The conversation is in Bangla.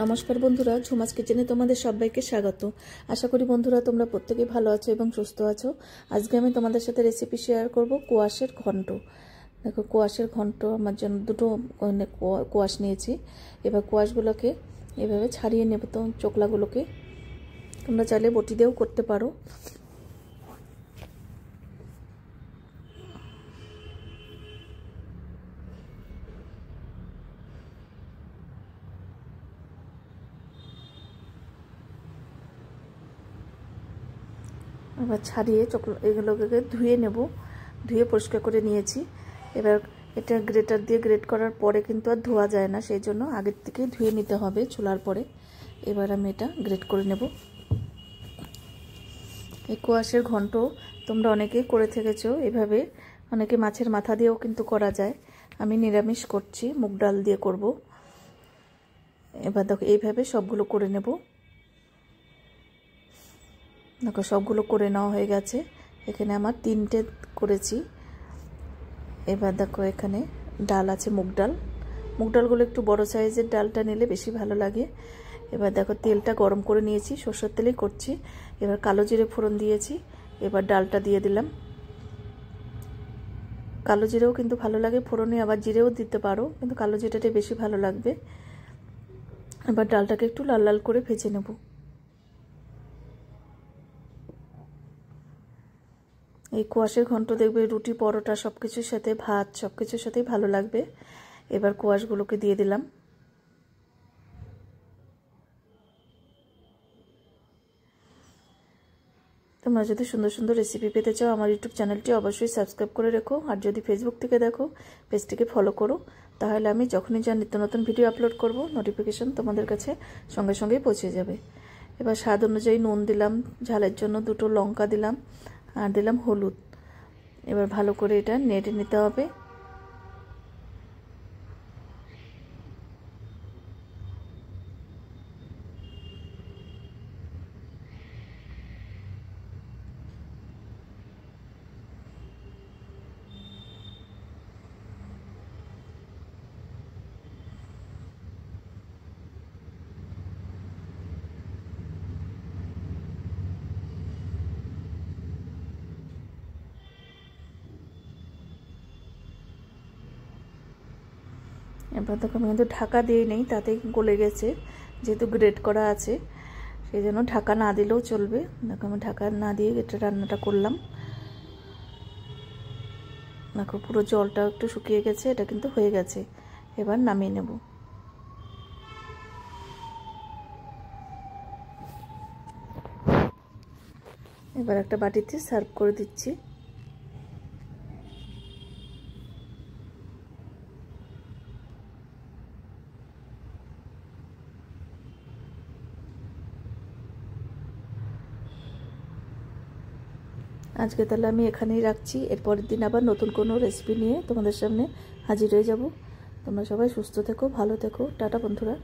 নমস্কার বন্ধুরা, ঝুমাস কিচেনে তোমাদের সবাইকে স্বাগত। আশা করি বন্ধুরা তোমরা প্রত্যেকেই ভালো আছো এবং সুস্থ আছো। আজকে আমি তোমাদের সাথে রেসিপি শেয়ার করব কোয়াশের ঘন্ট। দেখো, কোয়াশের ঘন্ট আমার জন্য দুটো কোয়াশ নিয়েছি। এবার কোয়াশগুলোকে এভাবে ছাড়িয়ে নেব। তো চোকলাগুলোকে তোমরা চাইলে বটি দিয়েও করতে পারো। এবার ছাড়িয়ে এগুলোকে ধুয়ে নেব। ধুয়ে পরিষ্কার করে নিয়েছি। এবার এটা গ্রেটার দিয়ে গ্রেট করার পরে কিন্তু আর ধোয়া যায় না, সেই জন্য আগের থেকে ধুয়ে নিতে হবে চুলার পরে। এবার আমি এটা গ্রেট করে নেব। এই কোয়াশের ঘন্ট তোমরা অনেকেই করে থেকেছো এভাবে। অনেকে মাছের মাথা দিয়েও কিন্তু করা যায়। আমি নিরামিষ করছি, মুগ ডাল দিয়ে করব। এবার দেখো এইভাবে সবগুলো করে নেব। দেখো সবগুলো করে নেওয়া হয়ে গেছে। এখানে আমার 3টে করেছি। এবার দেখো এখানে ডাল আছে, মুগ ডাল। মুগ ডালগুলো একটু বড় সাইজের ডালটা নিলে বেশি ভালো লাগে। এবার দেখো তেলটা গরম করে নিয়েছি, সরষের তেলেই করছি। এবার কালো জিরে ফোড়ন দিয়েছি। এবার ডালটা দিয়ে দিলাম। কালো জিরেও কিন্তু ভালো লাগে ফোড়নে, আবার জিরেও দিতে পারো, কিন্তু কালো জিরেটাই বেশি ভালো লাগবে। এবার ডালটাকে একটু লাল লাল করে ভেজে নেব। এই কোয়াশের ঘন্ট দেখবে রুটি, পরোটা সব কিছুর সাথে, ভাত সব কিছুর সাথেই ভালো লাগবে। এবার কোয়াশগুলোকে দিয়ে দিলাম। তোমরা যদি সুন্দর সুন্দর রেসিপি পেতে চাও আমার ইউটিউব চ্যানেলটি অবশ্যই সাবস্ক্রাইব করে রেখো। আর যদি ফেসবুক থেকে দেখো, পেজটিকে ফলো করো। তাহলে আমি যখনই যা নিত্য নতুন ভিডিও আপলোড করব, নোটিফিকেশন তোমাদের কাছে সঙ্গে সঙ্গেই পৌঁছে যাবে। এবার স্বাদ অনুযায়ী নুন দিলাম, ঝালের জন্য 2টো লঙ্কা দিলাম, আর দিলাম হলুদ। এবার ভালো করে এটা নেড়ে নিতে হবে। এবার দেখো আমি কিন্তু ঢাকা দিয়ে নেই, তাতেই গলে গেছে, যেহেতু গ্রেট করা আছে সেই জন্য ঢাকা না দিলেও চলবে। দেখো আমি ঢাকা না দিয়ে এটা রান্নাটা করলাম। দেখো পুরো জলটা একটু শুকিয়ে গেছে, এটা কিন্তু হয়ে গেছে। এবার নামিয়ে নেব। এবার একটা বাটিতে সার্ভ করে দিচ্ছি। আজকে তাহলে আমি এখানেই রাখছি। এরপরের দিন আবার নতুন কোনো রেসিপি নিয়ে তোমাদের সামনে হাজির হয়ে যাব। তোমরা সবাই সুস্থ থেকো, ভালো থেকো। টাটা বন্ধুরা।